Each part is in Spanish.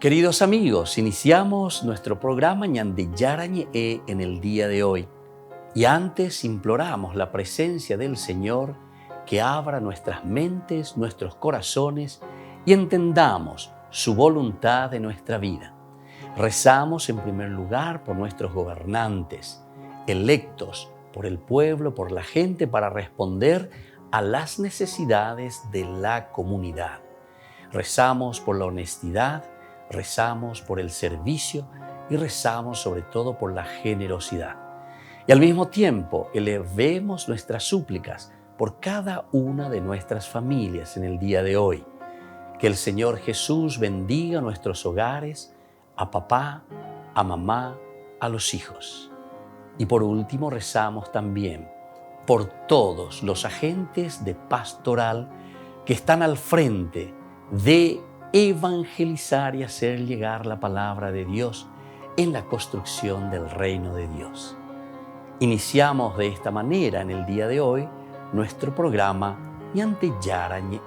Queridos amigos, iniciamos nuestro programa Ñande Yarañe en el día de hoy. Y antes imploramos la presencia del Señor que abra nuestras mentes, nuestros corazones y entendamos su voluntad de nuestra vida. Rezamos en primer lugar por nuestros gobernantes, electos por el pueblo, por la gente, para responder a las necesidades de la comunidad. Rezamos por la honestidad, rezamos por el servicio y rezamos sobre todo por la generosidad. Y al mismo tiempo elevemos nuestras súplicas por cada una de nuestras familias en el día de hoy. Que el Señor Jesús bendiga nuestros hogares, a papá, a mamá, a los hijos. Y por último rezamos también por todos los agentes de pastoral que están al frente de evangelizar y hacer llegar la palabra de Dios en la construcción del reino de Dios. Iniciamos de esta manera en el día de hoy nuestro programa Ñande Yarañe.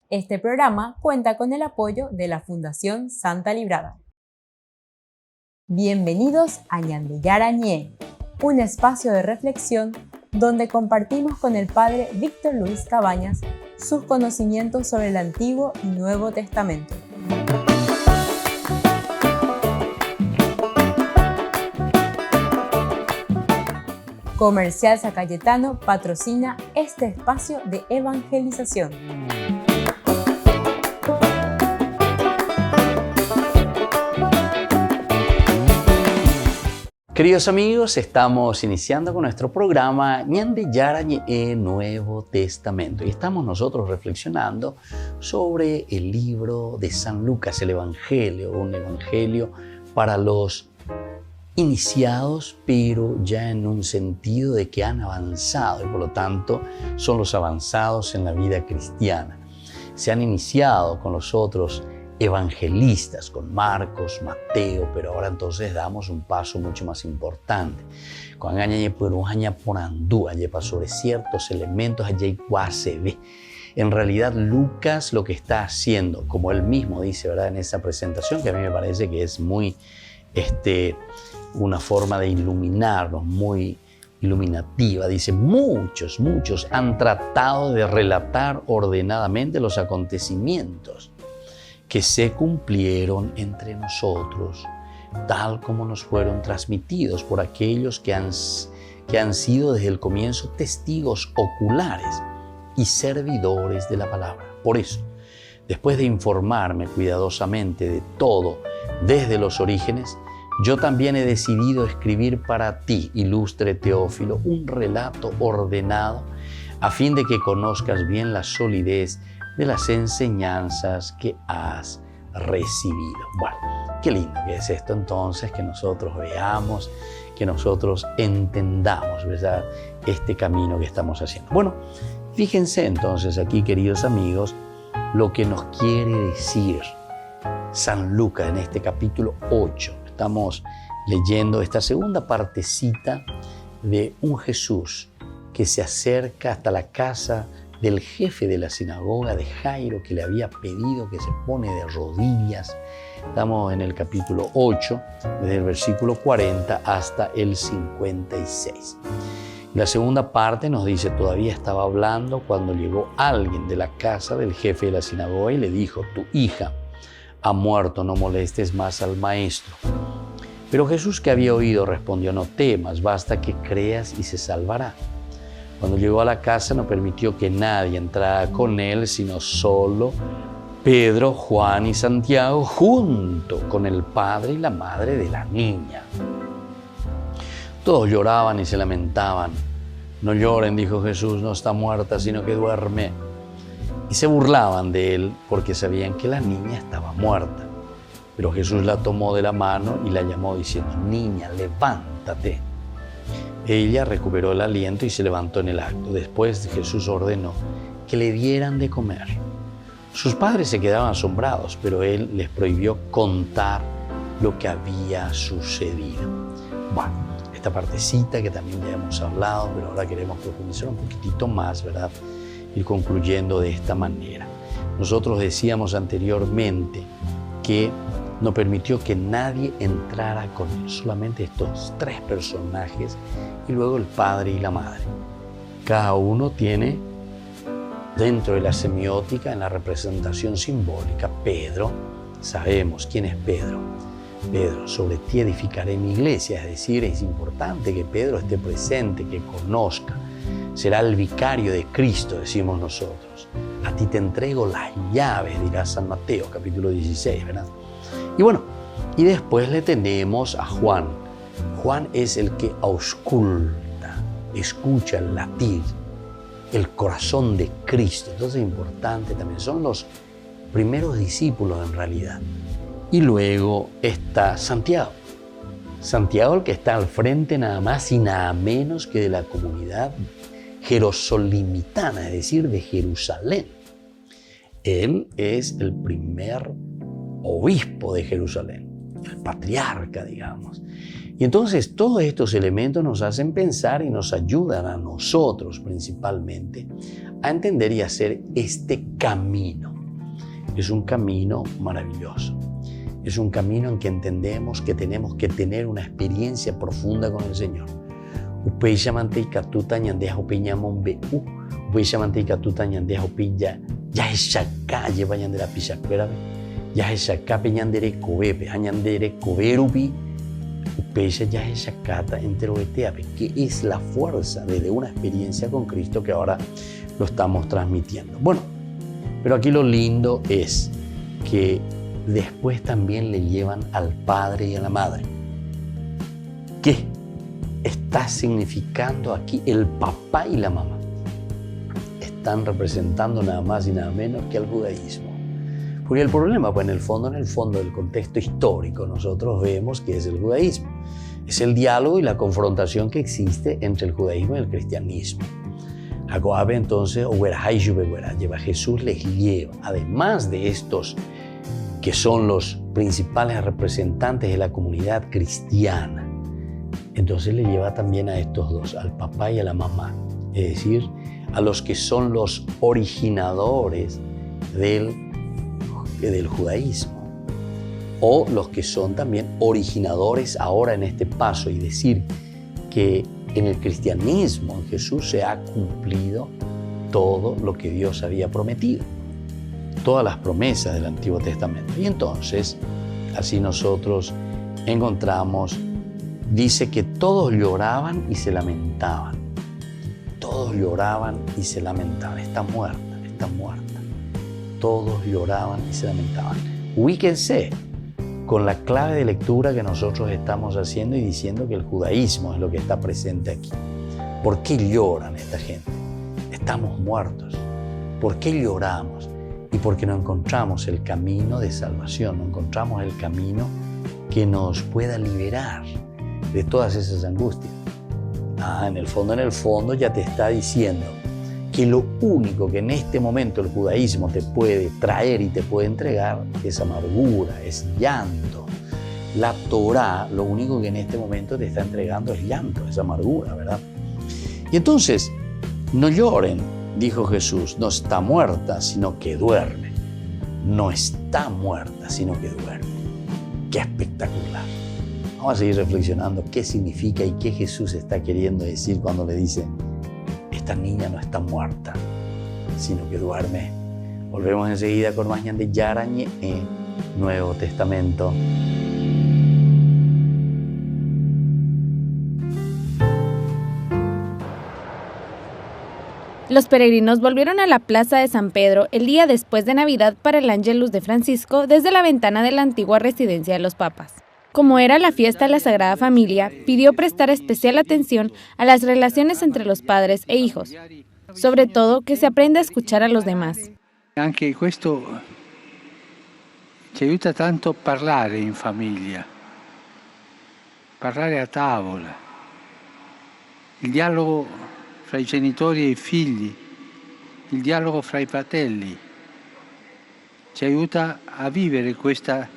Este programa cuenta con el apoyo de la Fundación Santa Librada. Bienvenidos a Ñande Yarañe, un espacio de reflexión donde compartimos con el Padre Víctor Luis Cabañas sus conocimientos sobre el Antiguo y Nuevo Testamento. Comercial San Cayetano patrocina este espacio de evangelización. Queridos amigos, estamos iniciando con nuestro programa Ñande Yarañe Nuevo Testamento y estamos nosotros reflexionando sobre el libro de San Lucas, el Evangelio, un evangelio para los iniciados, pero ya en un sentido de que han avanzado y por lo tanto son los avanzados en la vida cristiana. Se han iniciado con los otros evangelistas, con Marcos, Mateo, pero ahora entonces damos un paso mucho más importante. Cuando añade por un año por andú, lleva sobre ciertos elementos, allí se ve. En realidad Lucas lo que está haciendo, como él mismo dice, ¿verdad?, en esa presentación, que a mí me parece que es muy, una forma de iluminarnos, muy iluminativa. Dice, muchos han tratado de relatar ordenadamente los acontecimientos que se cumplieron entre nosotros, tal como nos fueron transmitidos por aquellos que han sido desde el comienzo testigos oculares y servidores de la palabra. Por eso, después de informarme cuidadosamente de todo desde los orígenes, yo también he decidido escribir para ti, ilustre Teófilo, un relato ordenado a fin de que conozcas bien la solidez de las enseñanzas que has recibido. Bueno, qué lindo que es esto entonces, que nosotros veamos, que nosotros entendamos, ¿verdad?, este camino que estamos haciendo. Bueno, fíjense entonces aquí, queridos amigos, lo que nos quiere decir San Lucas en este capítulo 8. Estamos leyendo esta segunda partecita de un Jesús que se acerca hasta la casa del jefe de la sinagoga de Jairo, que le había pedido, que se pone de rodillas. Estamos en el capítulo 8, desde el versículo 40 hasta el 56. La segunda parte nos dice, todavía estaba hablando cuando llegó alguien de la casa del jefe de la sinagoga y le dijo, tu hija ha muerto, no molestes más al maestro. Pero Jesús, que había oído, respondió, no temas, basta que creas y se salvará. Cuando llegó a la casa no permitió que nadie entrara con él, sino solo Pedro, Juan y Santiago, junto con el padre y la madre de la niña. Todos lloraban y se lamentaban. No lloren, dijo Jesús, no está muerta, sino que duerme. Y se burlaban de él porque sabían que la niña estaba muerta. Pero Jesús la tomó de la mano y la llamó diciendo, niña, levántate. Ella recuperó el aliento y se levantó en el acto. Después Jesús ordenó que le dieran de comer. Sus padres se quedaban asombrados, pero él les prohibió contar lo que había sucedido. Bueno, esta partecita que también ya hemos hablado, pero ahora queremos profundizar un poquitito más, ¿verdad? Ir concluyendo de esta manera. Nosotros decíamos anteriormente que no permitió que nadie entrara con él, solamente estos tres personajes y luego el padre y la madre. Cada uno tiene, dentro de la semiótica, en la representación simbólica, Pedro, sabemos quién es Pedro. Pedro, sobre ti edificaré mi iglesia, es decir, es importante que Pedro esté presente, que conozca. Será el vicario de Cristo, decimos nosotros. A ti te entrego las llaves, dirá San Mateo, capítulo 16, ¿verdad? Y bueno, y después le tenemos a Juan. Juan es el que ausculta, escucha el latir, el corazón de Cristo. Entonces es importante también, son los primeros discípulos en realidad. Y luego está Santiago. Santiago, el que está al frente nada más y nada menos que de la comunidad jerosolimitana, es decir, de Jerusalén. Él es el primer obispo de Jerusalén, el patriarca, digamos. Y entonces todos estos elementos nos hacen pensar y nos ayudan a nosotros principalmente a entender y hacer este camino. Es un camino maravilloso. Es un camino en que entendemos que tenemos que tener una experiencia profunda con el Señor. Upeisha manteika tuta ñandeja upiñamon bu, upeisha manteika tuta ñandeja upilla ya eshaka lleva ñandera pichacuera, ya eshaka peñandere cobepe, añandere coberupi, upeisha ya eshakata enteroeteape, que es la fuerza desde una experiencia con Cristo que ahora lo estamos transmitiendo. Bueno, pero aquí lo lindo es que después también le llevan al padre y a la madre. ¿Qué está significando aquí el papá y la mamá? Están representando nada más y nada menos que al judaísmo. Porque el problema, pues en el fondo del contexto histórico, nosotros vemos que es el judaísmo. Es el diálogo y la confrontación que existe entre el judaísmo y el cristianismo. Agoabe entonces, lleva Jesús les lleva, además de estos que son los principales representantes de la comunidad cristiana. Entonces le lleva también a estos dos, al papá y a la mamá, es decir, a los que son los originadores del judaísmo, o los que son también originadores ahora en este paso, y decir que en el cristianismo, en Jesús, se ha cumplido todo lo que Dios había prometido. Todas las promesas del Antiguo Testamento. Y entonces, así nosotros encontramos, dice que todos lloraban y se lamentaban. Todos lloraban y se lamentaban. Está muerta, está muerta. Todos lloraban y se lamentaban. Ubíquense con la clave de lectura que nosotros estamos haciendo y diciendo que el judaísmo es lo que está presente aquí. ¿Por qué lloran esta gente? Estamos muertos. ¿Por qué lloramos? Y porque no encontramos el camino de salvación, no encontramos el camino que nos pueda liberar de todas esas angustias. En el fondo ya te está diciendo que lo único que en este momento el judaísmo te puede traer y te puede entregar es amargura, es llanto. La Torá, lo único que en este momento te está entregando es llanto, es amargura, ¿verdad? Y entonces, no lloren, dijo Jesús, no está muerta, sino que duerme. No está muerta, sino que duerme. ¡Qué espectacular! Vamos a seguir reflexionando qué significa y qué Jesús está queriendo decir cuando le dice: esta niña no está muerta, sino que duerme. Volvemos enseguida con más de Yarañe en Nuevo Testamento. Los peregrinos volvieron a la plaza de San Pedro el día después de Navidad para el Ángelus de Francisco desde la ventana de la antigua residencia de los papas. Como era la fiesta de la Sagrada Familia, pidió prestar especial atención a las relaciones entre los padres e hijos, sobre todo que se aprenda a escuchar a los demás. Anche questo ci aiuta tanto a parlare in famiglia, parlare a tavola, il dialogo fra i genitori e i figli, il dialogo fra i fratelli, ci aiuta a vivere questa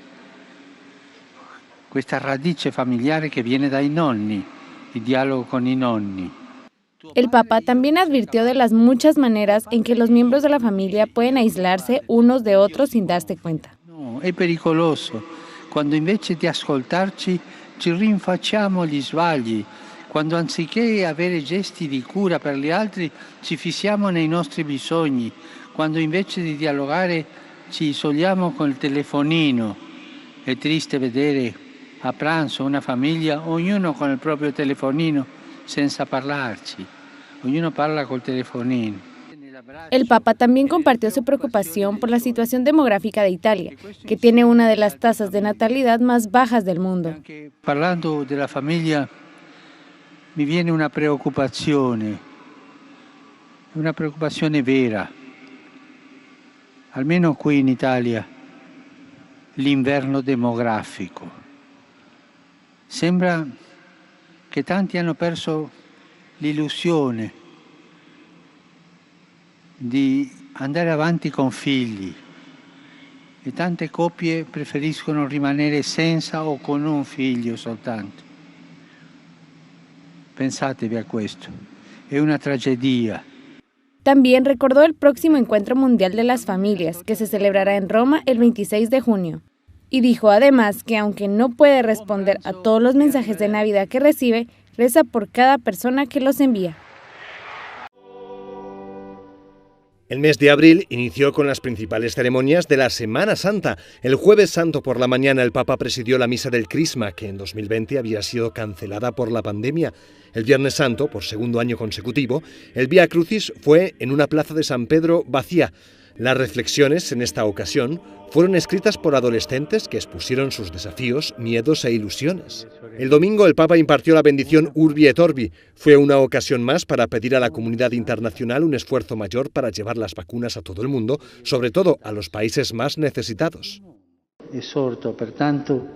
radice familiare che viene dai nonni, il dialogo con i nonni. El Papa también advirtió de las muchas maneras en que los miembros de la familia pueden aislarse unos de otros sin darse cuenta. No, è pericoloso quando invece di ascoltarci ci rinfacciamo gli sbagli, quando anziché avere gesti di cura per gli altri ci fissiamo nei nostri bisogni, quando invece di dialogare ci isoliamo col telefonino. È triste vedere a pranzo una famiglia, ognuno con il proprio telefonino, senza parlarci. Ognuno parla col telefonino. El Papa también compartió su preocupación por la situación demográfica de Italia, que tiene una de las tasas de natalidad más bajas del mundo. Parlando della famiglia mi viene una preoccupazione vera. Almeno qui in Italia, l'inverno demografico. Sembra che tanti hanno perso l'illusione di andare avanti con figli e tante coppie preferiscono rimanere senza o con un figlio soltanto. Pensatevi a questo, è una tragedia. También recordó el próximo Encuentro Mundial de las Familias, que se celebrará en Roma el 26 de junio. Y dijo además que aunque no puede responder a todos los mensajes de Navidad que recibe, reza por cada persona que los envía. El mes de abril inició con las principales ceremonias de la Semana Santa. El Jueves Santo por la mañana el Papa presidió la Misa del Crisma, que en 2020 había sido cancelada por la pandemia. El Viernes Santo, por segundo año consecutivo, el Vía Crucis fue en una plaza de San Pedro vacía. Las reflexiones en esta ocasión fueron escritas por adolescentes que expusieron sus desafíos, miedos e ilusiones. El domingo el Papa impartió la bendición Urbi et Orbi. Fue una ocasión más para pedir a la comunidad internacional un esfuerzo mayor para llevar las vacunas a todo el mundo, sobre todo a los países más necesitados. Esorto pertanto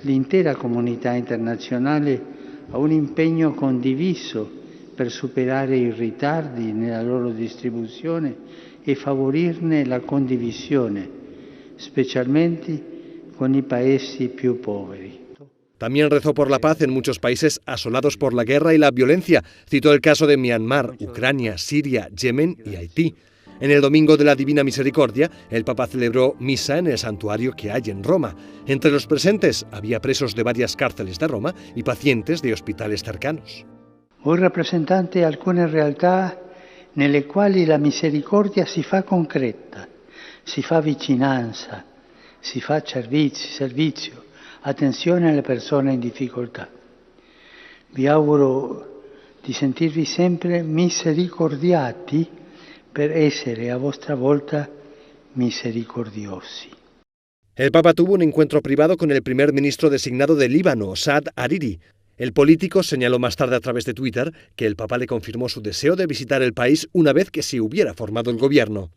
l'intera comunità internazionale a un impegno condiviso per superare i ritardi nella loro distribuzione e favorirne la condivisione, specialmente con i paesi più poveri. También rezó por la paz en muchos países asolados por la guerra y la violencia. Citó el caso de Myanmar, Ucrania, Siria, Yemen y Haití. En el Domingo de la Divina Misericordia, el Papa celebró misa en el santuario que hay en Roma. Entre los presentes había presos de varias cárceles de Roma y pacientes de hospitales cercanos. Hoy rappresentante alcune realtà nelle quali la misericordia si fa concreta, si fa vicinanza, si fa servizio, attenzione alle persone in difficoltà. Vi auguro di sentirvi sempre misericordiati per essere a vostra volta misericordiosi. El Papa tuvo un encuentro privado con el primer ministro designado de Líbano, Saad Hariri. El político señaló más tarde a través de Twitter que el Papa le confirmó su deseo de visitar el país una vez que se hubiera formado el gobierno.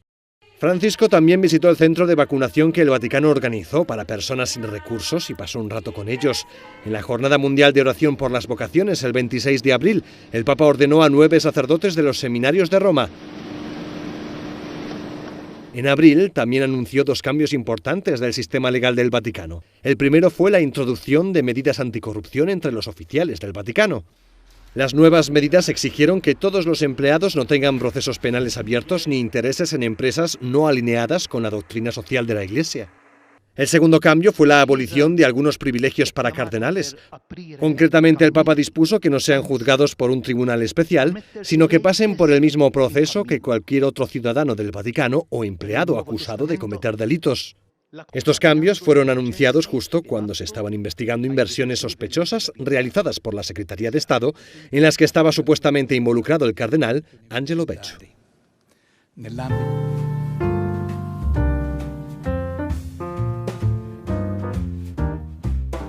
Francisco también visitó el centro de vacunación que el Vaticano organizó para personas sin recursos y pasó un rato con ellos. En la Jornada Mundial de Oración por las Vocaciones, el 26 de abril, el Papa ordenó a 9 sacerdotes de los seminarios de Roma. En abril también anunció 2 cambios importantes del sistema legal del Vaticano. El primero fue la introducción de medidas anticorrupción entre los oficiales del Vaticano. Las nuevas medidas exigieron que todos los empleados no tengan procesos penales abiertos ni intereses en empresas no alineadas con la doctrina social de la Iglesia. El segundo cambio fue la abolición de algunos privilegios para cardenales. Concretamente, el Papa dispuso que no sean juzgados por un tribunal especial, sino que pasen por el mismo proceso que cualquier otro ciudadano del Vaticano o empleado acusado de cometer delitos. Estos cambios fueron anunciados justo cuando se estaban investigando inversiones sospechosas realizadas por la Secretaría de Estado, en las que estaba supuestamente involucrado el cardenal Angelo Becciu.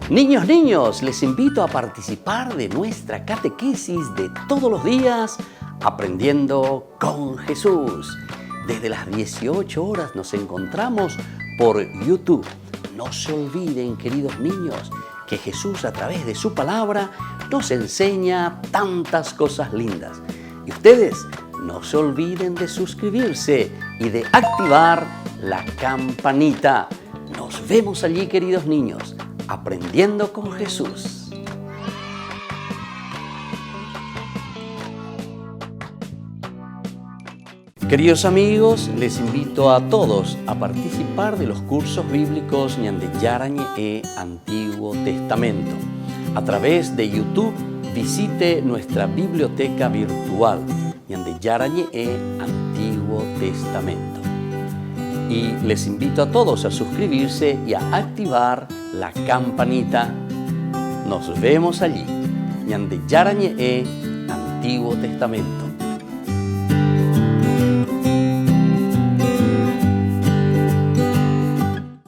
Niños, les invito a participar de nuestra catequesis de todos los días, Aprendiendo con Jesús. Desde las 18 horas nos encontramos por YouTube. No se olviden, queridos niños, que Jesús a través de su palabra nos enseña tantas cosas lindas. Y ustedes no se olviden de suscribirse y de activar la campanita. Nos vemos allí, queridos niños. Aprendiendo con Jesús. Queridos amigos, les invito a todos a participar de los cursos bíblicos Ñande Yarañe e Antiguo Testamento. A través de YouTube, visite nuestra biblioteca virtual Ñande Yarañe e Antiguo Testamento. Y les invito a todos a suscribirse y a activar la campanita. Nos vemos allí. Ñande Yarañe e Antiguo Testamento.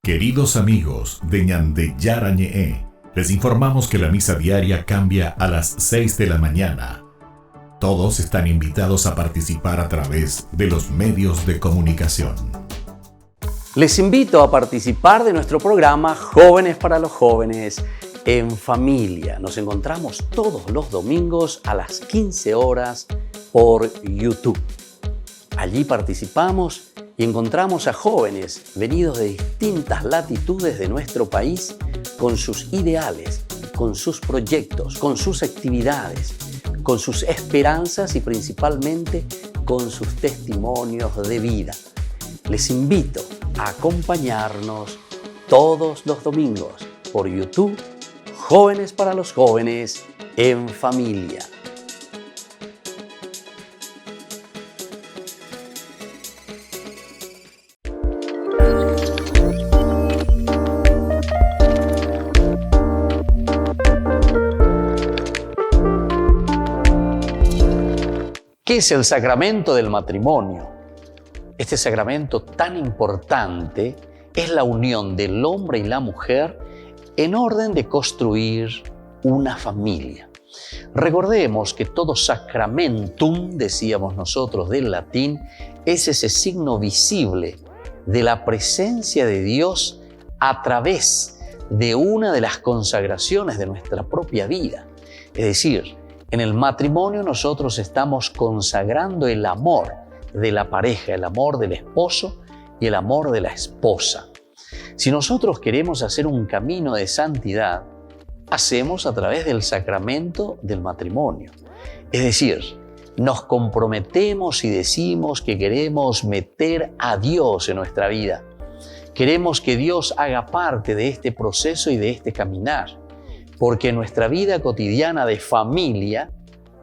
Queridos amigos de Ñande Yarañe, les informamos que la misa diaria cambia a las 6 de la mañana. Todos están invitados a participar a través de los medios de comunicación. Les invito a participar de nuestro programa Jóvenes para los Jóvenes en Familia. Nos encontramos todos los domingos a las 15 horas por YouTube. Allí participamos y encontramos a jóvenes venidos de distintas latitudes de nuestro país con sus ideales, con sus proyectos, con sus actividades, con sus esperanzas y principalmente con sus testimonios de vida. Les invito a acompañarnos todos los domingos por YouTube, Jóvenes para los Jóvenes en Familia. ¿Qué es el sacramento del matrimonio? Este sacramento tan importante es la unión del hombre y la mujer en orden de construir una familia. Recordemos que todo sacramentum, decíamos nosotros del latín, es ese signo visible de la presencia de Dios a través de una de las consagraciones de nuestra propia vida. Es decir, en el matrimonio nosotros estamos consagrando el amor de la pareja, el amor del esposo y el amor de la esposa. Si nosotros queremos hacer un camino de santidad, hacemos a través del sacramento del matrimonio. Es decir, nos comprometemos y decimos que queremos meter a Dios en nuestra vida. Queremos que Dios haga parte de este proceso y de este caminar. Porque nuestra vida cotidiana de familia,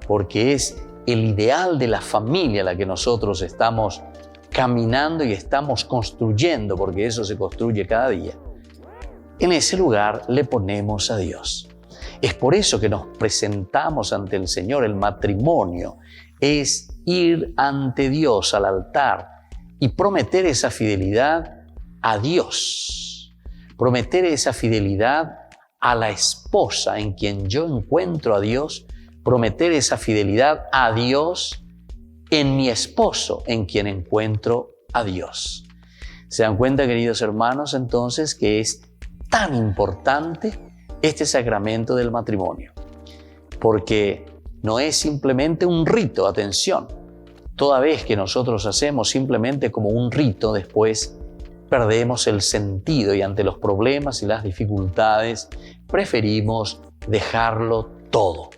porque es el ideal de la familia la que nosotros estamos caminando y estamos construyendo, porque eso se construye cada día, en ese lugar le ponemos a Dios. Es por eso que nos presentamos ante el Señor. El matrimonio es ir ante Dios al altar y prometer esa fidelidad a Dios, prometer esa fidelidad a la esposa en quien yo encuentro a Dios, prometer esa fidelidad a Dios en mi esposo en quien encuentro a Dios. ¿Se dan cuenta, queridos hermanos, entonces que es tan importante este sacramento del matrimonio? Porque no es simplemente un rito, atención. Toda vez que nosotros hacemos simplemente como un rito, después perdemos el sentido y ante los problemas y las dificultades preferimos dejarlo todo.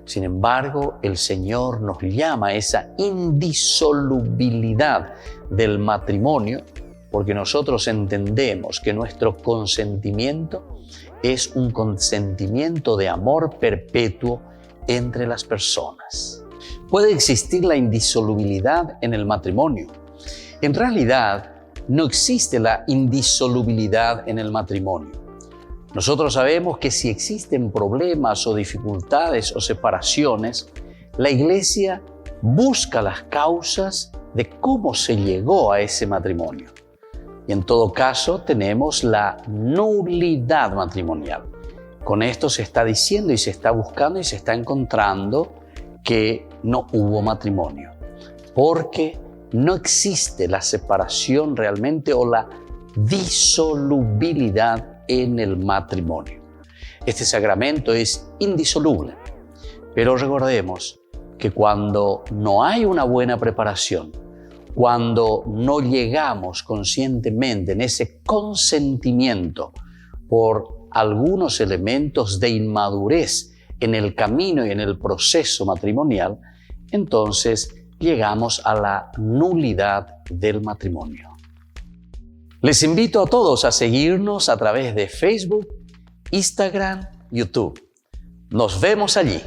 Sin embargo, el Señor nos llama a esa indisolubilidad del matrimonio porque nosotros entendemos que nuestro consentimiento es un consentimiento de amor perpetuo entre las personas. Puede existir la indisolubilidad en el matrimonio. En realidad, no existe la indisolubilidad en el matrimonio. Nosotros sabemos que si existen problemas o dificultades o separaciones, la Iglesia busca las causas de cómo se llegó a ese matrimonio. Y en todo caso tenemos la nulidad matrimonial. Con esto se está diciendo y se está buscando y se está encontrando que no hubo matrimonio, porque no existe la separación realmente o la disolubilidad en el matrimonio. Este sacramento es indisoluble, pero recordemos que cuando no hay una buena preparación, cuando no llegamos conscientemente en ese consentimiento por algunos elementos de inmadurez en el camino y en el proceso matrimonial, entonces llegamos a la nulidad del matrimonio. Les invito a todos a seguirnos a través de Facebook, Instagram, YouTube. Nos vemos allí.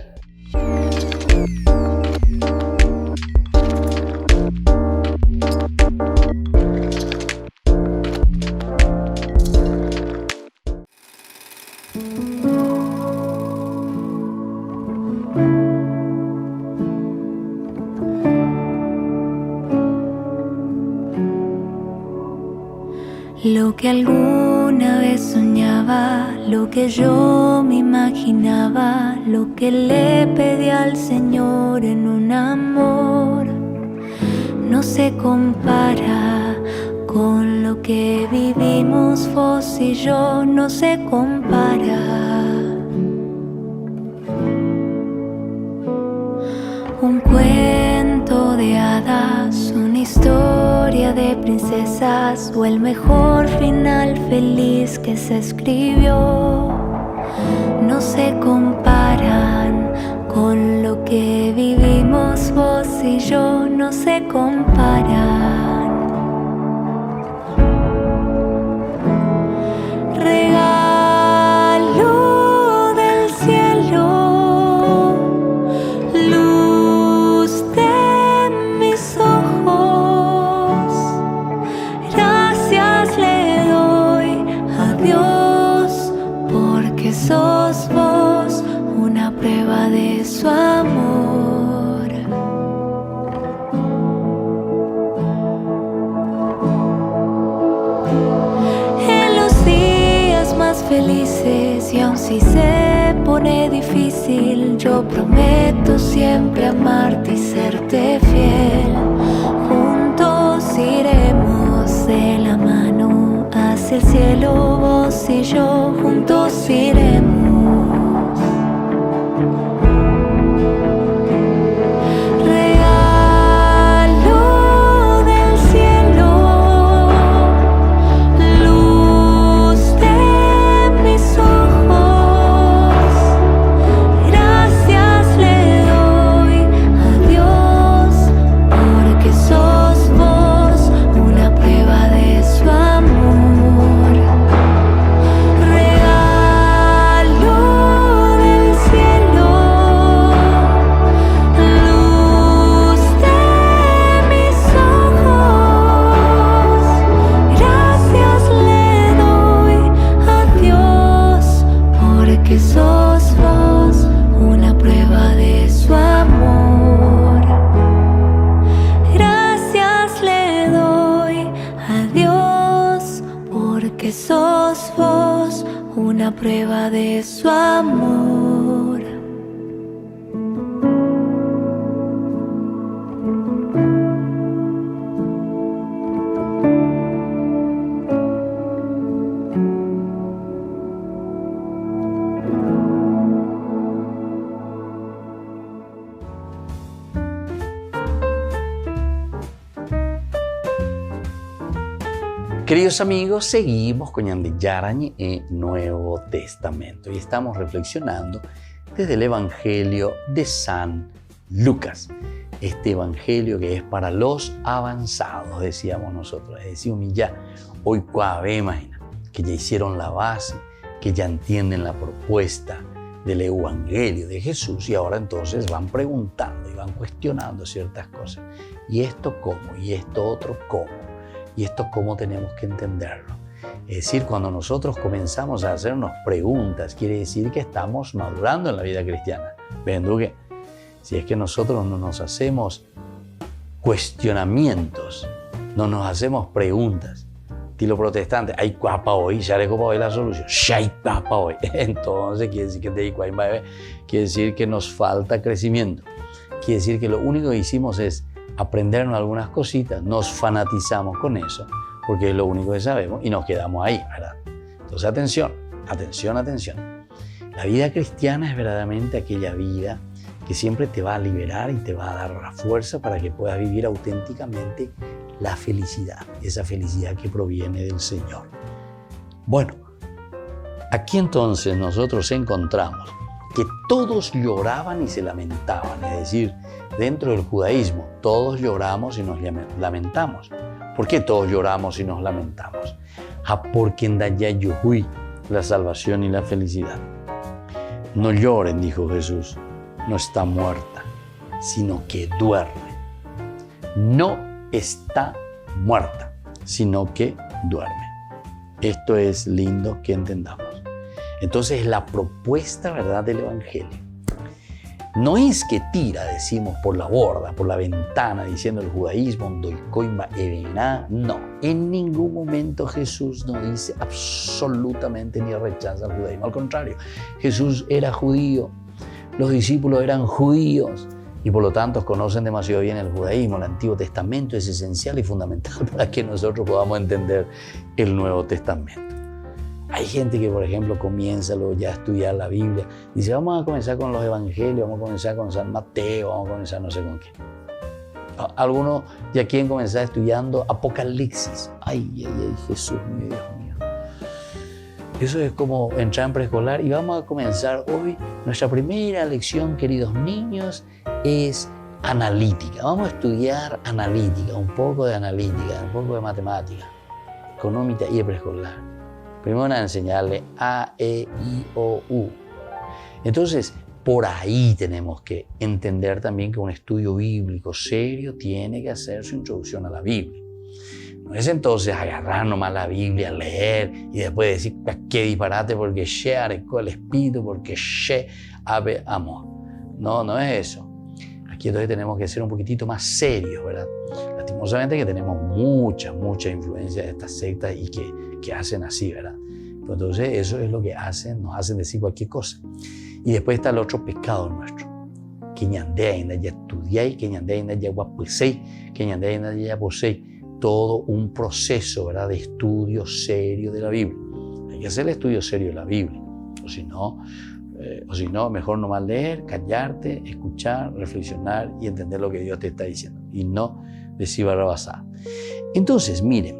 Lo que alguna vez soñaba, lo que yo me imaginaba, lo que le pedí al Señor en un amor, no se compara con lo que vivimos vos y yo, no se compara. Un cuento de hadas, una historia de princesas o el mejor final feliz que se escribió, no se comparan con lo que vivimos vos y yo, no se comparan. Regalo del cielo, luz de mis ojos, gracias le doy a Dios porque sos vos una prueba de su amor. En los días más felices y aun si se pone difícil, yo prometo siempre amarte y serte fiel. Juntos iremos de la mano hacia el cielo, vos y yo, juntos iremos. Regalo del cielo, luz de mis ojos, gracias le doy a Dios porque sos vos una prueba de su amor. Regalo del cielo, luz de mis ojos, gracias le doy a Dios porque sos vos una prueba de su amor. Gracias le doy a Dios porque sos vos una prueba de su amor. Queridos amigos, seguimos con Ñande Yarañe en Nuevo Testamento y estamos reflexionando desde el Evangelio de San Lucas. Este Evangelio que es para los avanzados, decíamos nosotros. Es decir, ya hoy imagina, que ya hicieron la base, que ya entienden la propuesta del Evangelio de Jesús y ahora entonces van preguntando y van cuestionando ciertas cosas. ¿Y esto cómo? ¿Y esto otro cómo? ¿Y esto cómo tenemos que entenderlo? Es decir, cuando nosotros comenzamos a hacernos preguntas, quiere decir que estamos madurando en la vida cristiana. ¿Ven, Duque? Si es que nosotros no nos hacemos cuestionamientos, no nos hacemos preguntas. Estilo protestante, hay papa hoy, ya le copa hoy la solución, ya hay papa hoy. Entonces quiere decir que quiere decir que nos falta crecimiento. Quiere decir que lo único que hicimos es aprendernos algunas cositas, nos fanatizamos con eso, porque es lo único que sabemos y nos quedamos ahí, ¿verdad? Entonces, atención, atención, atención. La vida cristiana es verdaderamente aquella vida que siempre te va a liberar y te va a dar la fuerza para que puedas vivir auténticamente la felicidad, esa felicidad que proviene del Señor. Bueno, aquí entonces nosotros encontramos que todos lloraban y se lamentaban. Es decir, dentro del judaísmo, todos lloramos y nos lamentamos. ¿Por qué todos lloramos y nos lamentamos? Porque en Daya Yuhui, la salvación y la felicidad. No lloren, dijo Jesús, no está muerta, sino que duerme. No está muerta, sino que duerme. Esto es lindo que entendamos. Entonces, la propuesta, ¿verdad?, del Evangelio no es que tira, decimos, por la borda, por la ventana, diciendo el judaísmo, no. En ningún momento Jesús no dice absolutamente ni rechaza al judaísmo. Al contrario, Jesús era judío, los discípulos eran judíos y por lo tanto conocen demasiado bien el judaísmo. El Antiguo Testamento es esencial y fundamental para que nosotros podamos entender el Nuevo Testamento. Hay gente que, por ejemplo, comienza luego ya a estudiar la Biblia. Dice, vamos a comenzar con los evangelios, vamos a comenzar con San Mateo, vamos a comenzar no sé con qué. Algunos ya quieren comenzar estudiando Apocalipsis. Ay, Jesús mío, Dios mío. Eso es como entrar en preescolar y vamos a comenzar hoy. Nuestra primera lección, queridos niños, es analítica. Vamos a estudiar analítica, un poco de analítica, un poco de matemática, económica y de preescolar. Primero van a enseñarle A, E, I, O, U. Entonces, por ahí tenemos que entender también que un estudio bíblico serio tiene que hacer su introducción a la Biblia. No es entonces agarrar nomás la Biblia, leer y después decir qué disparate porque she arecó el espíritu, porque she ave amor. No es eso. Aquí entonces tenemos que ser un poquitito más serios, ¿verdad? Lastimosamente que tenemos mucha influencia de estas sectas y que hacen así, ¿verdad? Pero entonces eso es lo que hacen, nos hacen decir cualquier cosa. Y después está el otro pecado nuestro. Que ñandea ainda ya estudiáis, que ñandea ainda ya guapuséis, que ñandea ainda ya poséis. Todo un proceso, ¿verdad?, de estudio serio de la Biblia. Hay que hacer el estudio serio de la Biblia. O si no, mejor nomás leer, callarte, escuchar, reflexionar y entender lo que Dios te está diciendo. Y no decir barrabasada. Entonces, miren,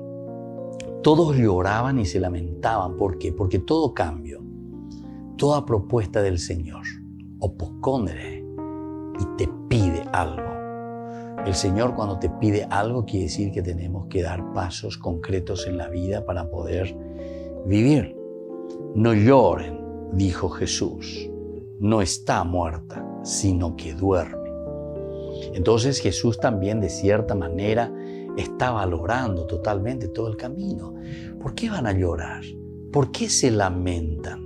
todos lloraban y se lamentaban. ¿Por qué? Porque todo cambio, toda propuesta del Señor, opocondre, y te pide algo. El Señor, cuando te pide algo, quiere decir que tenemos que dar pasos concretos en la vida para poder vivir. No lloren, dijo Jesús, no está muerta, sino que duerme. Entonces Jesús también, de cierta manera, está valorando totalmente todo el camino. ¿Por qué van a llorar? ¿Por qué se lamentan?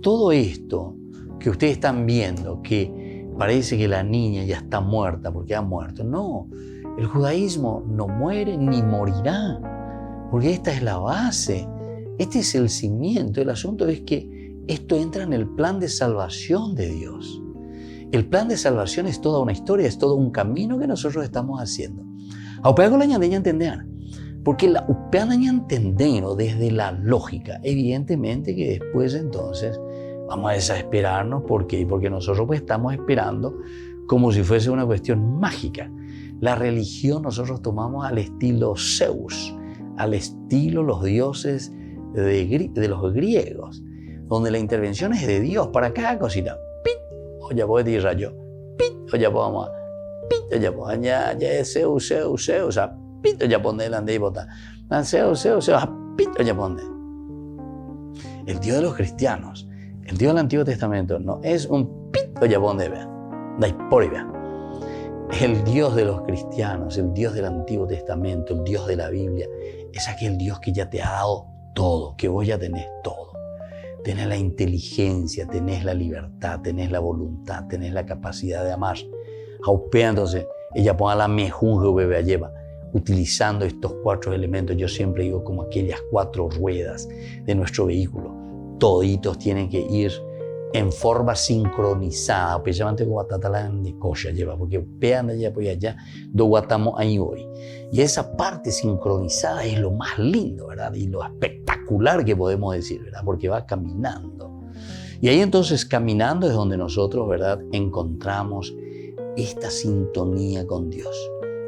Todo esto que ustedes están viendo, que parece que la niña ya está muerta porque ha muerto. No, el judaísmo no muere ni morirá, porque esta es la base, este es el cimiento. El asunto es que esto entra en el plan de salvación de Dios. El plan de salvación es toda una historia, es todo un camino que nosotros estamos haciendo. Aupea con la ñandeña entender, porque la upeanaña entender desde la lógica, evidentemente que después entonces vamos a desesperarnos. ¿Por qué? Porque nosotros pues estamos esperando como si fuese una cuestión mágica. La religión nosotros tomamos al estilo Zeus, al estilo los dioses de los griegos, donde la intervención es de Dios para cada cosita. ¡Pit! O ya puedo decir rayo. ¡Pit! O ya podemos. ¡Pit! O ya podemos. Ya es Zeus. O sea, ¡pit! O ya pone delante y bota. Zeus. ¡Pit! O ya pone. El Dios de los cristianos, el Dios del Antiguo Testamento, no es un pit o ya pone, vea. El Dios de los cristianos, el Dios del Antiguo Testamento, el Dios de la Biblia, es aquel Dios que ya te ha dado todo, que vos ya tenés todo. Tenés la inteligencia, tenés la libertad, tenés la voluntad, tenés la capacidad de amar. Jaupea, entonces, ella ponga la mejunge bebé lleva, utilizando estos 4 elementos. Yo siempre digo como aquellas 4 ruedas de nuestro vehículo. Toditos tienen que ir en forma sincronizada, especialmente con Guatatalán de Cocha lleva, porque vean allá por allá, do Guatamo ahí hoy. Y esa parte sincronizada es lo más lindo, ¿verdad? Y lo espectacular que podemos decir, ¿verdad? Porque va caminando. Y ahí entonces, caminando es donde nosotros, ¿verdad?, encontramos esta sintonía con Dios.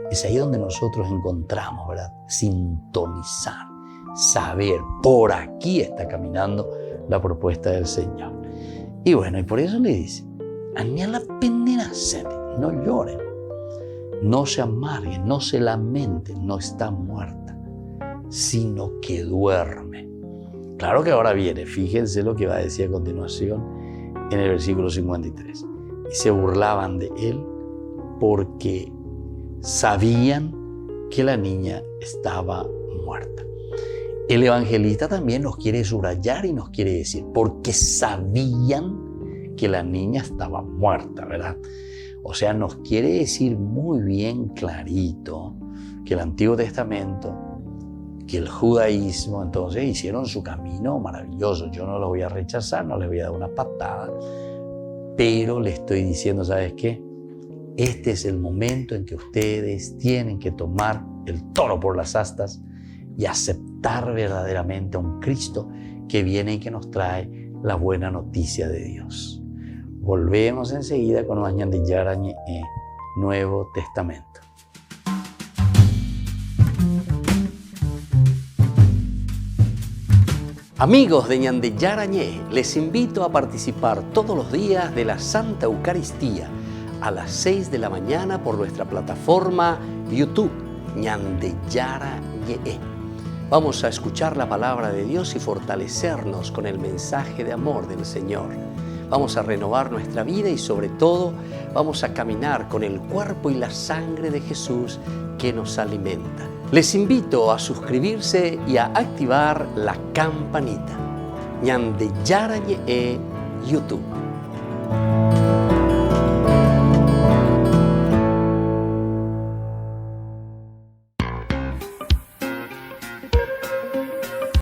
Es ahí donde nosotros encontramos, ¿verdad?, sintonizar, saber, por aquí está caminando la propuesta del Señor. Y bueno, y por eso le dice, añala penderacene, no lloren, no se amarguen, no se lamenten, no está muerta, sino que duerme. Claro que ahora viene, fíjense lo que va a decir a continuación en el versículo 53. Y se burlaban de él porque sabían que la niña estaba muerta. El evangelista también nos quiere subrayar y nos quiere decir, porque sabían que la niña estaba muerta, ¿verdad? O sea, nos quiere decir muy bien clarito que el Antiguo Testamento, que el judaísmo, entonces hicieron su camino maravilloso. Yo no lo voy a rechazar, no les voy a dar una patada, pero le estoy diciendo, ¿sabes qué? Este es el momento en que ustedes tienen que tomar el toro por las astas y aceptar verdaderamente a un Cristo que viene y que nos trae la buena noticia de Dios. Volvemos enseguida con Ñan de Yarañe, Nuevo Testamento. Amigos de Ñan de Yarañe, les invito a participar todos los días de la Santa Eucaristía a las 6 de la mañana por nuestra plataforma YouTube, Ñan de Yarañe. Vamos a escuchar la palabra de Dios y fortalecernos con el mensaje de amor del Señor. Vamos a renovar nuestra vida y sobre todo vamos a caminar con el cuerpo y la sangre de Jesús que nos alimenta. Les invito a suscribirse y a activar la campanita. Ñan de Yarañe YouTube.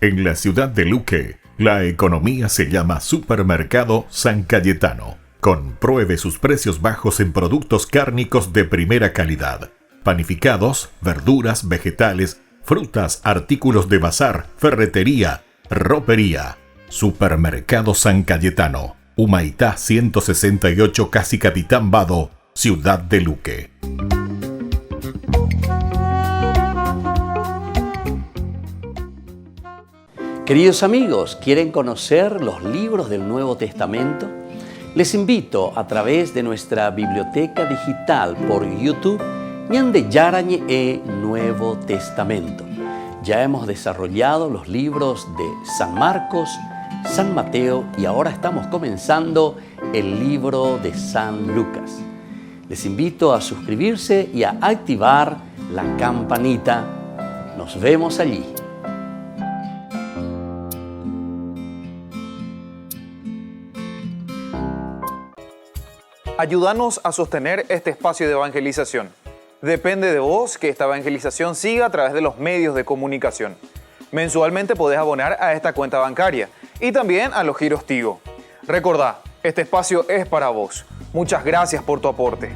En la ciudad de Luque, la economía se llama Supermercado San Cayetano. Compruebe sus precios bajos en productos cárnicos de primera calidad. Panificados, verduras, vegetales, frutas, artículos de bazar, ferretería, ropería. Supermercado San Cayetano, Humaitá 168, Casi Capitán Vado, ciudad de Luque. Queridos amigos, ¿quieren conocer los libros del Nuevo Testamento? Les invito a través de nuestra biblioteca digital por YouTube, Ñan de Yarañe, Nuevo Testamento. Ya hemos desarrollado los libros de San Marcos, San Mateo y ahora estamos comenzando el libro de San Lucas. Les invito a suscribirse y a activar la campanita. Nos vemos allí. Ayúdanos a sostener este espacio de evangelización. Depende de vos que esta evangelización siga a través de los medios de comunicación. Mensualmente podés abonar a esta cuenta bancaria y también a los giros Tigo. Recordá, este espacio es para vos. Muchas gracias por tu aporte.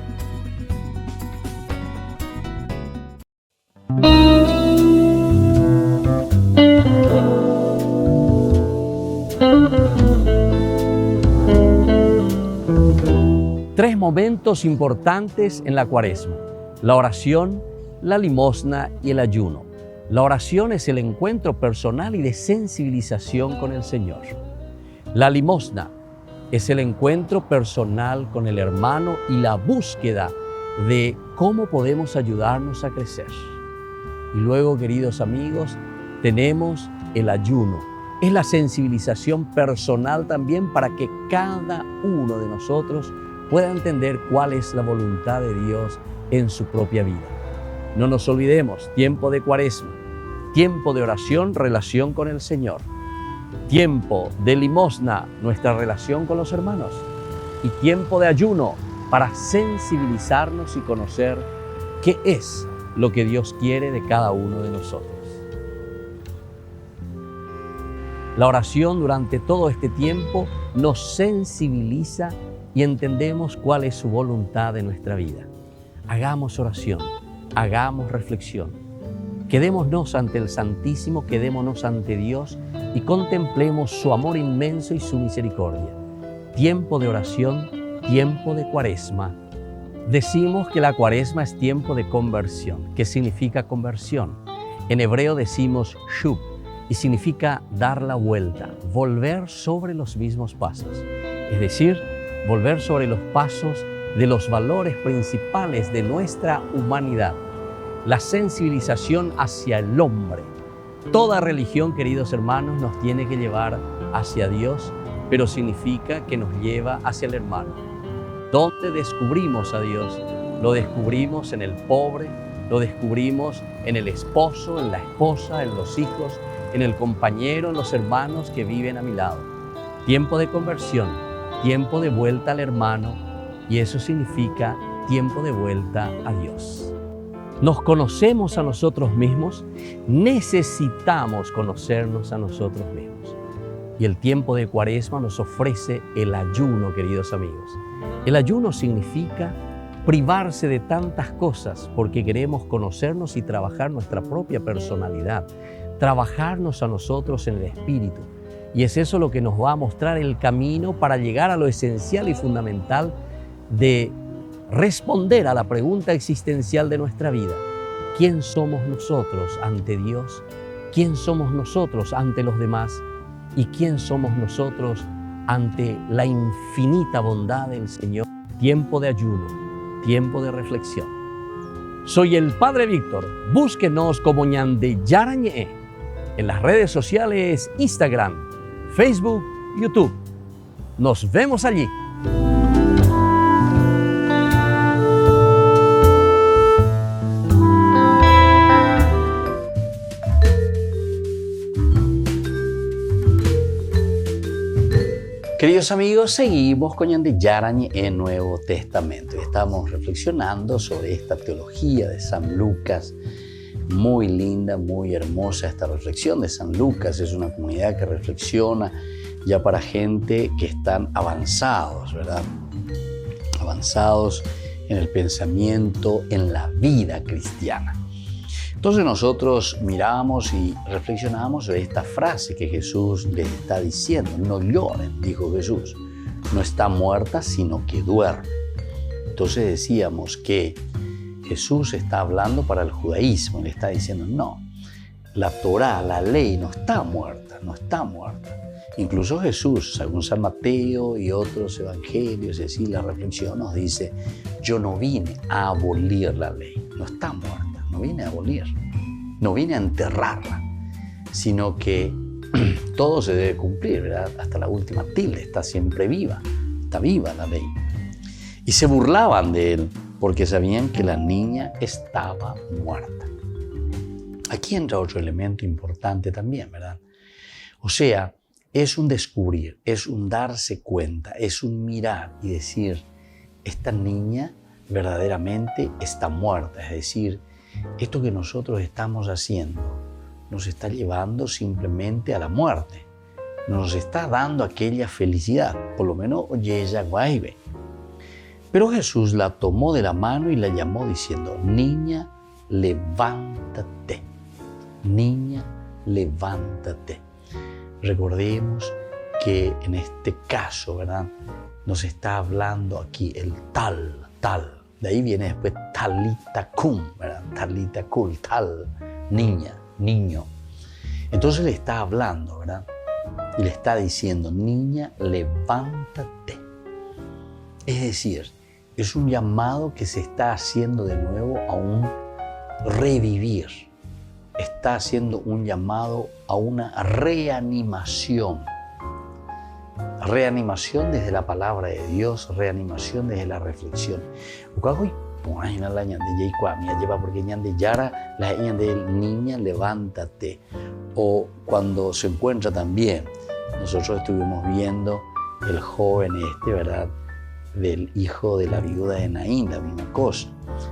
Tres momentos importantes en la Cuaresma: la oración, la limosna y el ayuno. La oración es el encuentro personal y de sensibilización con el Señor. La limosna es el encuentro personal con el hermano y la búsqueda de cómo podemos ayudarnos a crecer. Y luego, queridos amigos, tenemos el ayuno. Es la sensibilización personal también para que cada uno de nosotros pueda entender cuál es la voluntad de Dios en su propia vida. No nos olvidemos, tiempo de Cuaresma, tiempo de oración, relación con el Señor, tiempo de limosna, nuestra relación con los hermanos, y tiempo de ayuno para sensibilizarnos y conocer qué es lo que Dios quiere de cada uno de nosotros. La oración durante todo este tiempo nos sensibiliza y entendemos cuál es su voluntad en nuestra vida. Hagamos oración, hagamos reflexión. Quedémonos ante el Santísimo, quedémonos ante Dios y contemplemos su amor inmenso y su misericordia. Tiempo de oración, tiempo de Cuaresma. Decimos que la Cuaresma es tiempo de conversión. ¿Qué significa conversión? En hebreo decimos shub y significa dar la vuelta, volver sobre los mismos pasos. es decir, volver sobre los pasos de los valores principales de nuestra humanidad, la sensibilización hacia el hombre. Toda religión, queridos hermanos, nos tiene que llevar hacia Dios, pero significa que nos lleva hacia el hermano. ¿Dónde descubrimos a Dios? Lo descubrimos en el pobre, lo descubrimos en el esposo, en la esposa, en los hijos, en el compañero, en los hermanos que viven a mi lado. Tiempo de conversión, tiempo de vuelta al hermano, y eso significa tiempo de vuelta a Dios. ¿Nos conocemos a nosotros mismos? Necesitamos conocernos a nosotros mismos. Y el tiempo de Cuaresma nos ofrece el ayuno, queridos amigos. El ayuno significa privarse de tantas cosas porque queremos conocernos y trabajar nuestra propia personalidad, trabajarnos a nosotros en el espíritu. Y es eso lo que nos va a mostrar el camino para llegar a lo esencial y fundamental de responder a la pregunta existencial de nuestra vida. ¿Quién somos nosotros ante Dios? ¿Quién somos nosotros ante los demás? ¿Y quién somos nosotros ante la infinita bondad del Señor? Tiempo de ayuno, tiempo de reflexión. Soy el Padre Víctor. Búsquenos como Ñande Yarañé en las redes sociales Instagram, Facebook, YouTube. Nos vemos allí. Queridos amigos, seguimos con Ñande Yarañé en Nuevo Testamento y estamos reflexionando sobre esta teología de San Lucas. Muy linda, muy hermosa esta reflexión de San Lucas. Es una comunidad que reflexiona ya para gente que están avanzados, ¿verdad? Avanzados en el pensamiento, en la vida cristiana. Entonces nosotros miramos y reflexionamos sobre esta frase que Jesús les está diciendo. No lloren, dijo Jesús. No está muerta, sino que duerme. Entonces decíamos que Jesús está hablando para el judaísmo. Le está diciendo, no, la Torá, la ley no está muerta, no está muerta. Incluso Jesús, según San Mateo y otros evangelios, es decir, la reflexión nos dice, yo no vine a abolir la ley, no está muerta. No viene a abolir, no viene a enterrarla, sino que todo se debe cumplir, ¿verdad? Hasta la última tilde, está siempre viva, está viva la ley. Y se burlaban de él porque sabían que la niña estaba muerta. Aquí entra otro elemento importante también, ¿verdad? O sea, es un descubrir, es un darse cuenta, es un mirar y decir, esta niña verdaderamente está muerta, es decir, esto que nosotros estamos haciendo nos está llevando simplemente a la muerte. No nos está dando aquella felicidad, por lo menos oye ella guaybe. Pero Jesús la tomó de la mano y la llamó diciendo, niña, levántate. Niña, levántate. Recordemos que en este caso, ¿verdad? Nos está hablando aquí el tal. De ahí viene después talita cum, ¿verdad? Talita cum, tal, niña, niño. Entonces le está hablando, ¿verdad? Y le está diciendo, niña, levántate. Es decir, es un llamado que se está haciendo de nuevo a un revivir. Está haciendo un llamado a una reanimación. Reanimación desde la palabra de Dios, reanimación desde la reflexión. Porque Ñande Yara, la niña, levántate. O cuando se encuentra también, nosotros estuvimos viendo el joven ¿verdad? Del hijo de la viuda de Naín, la misma cosa.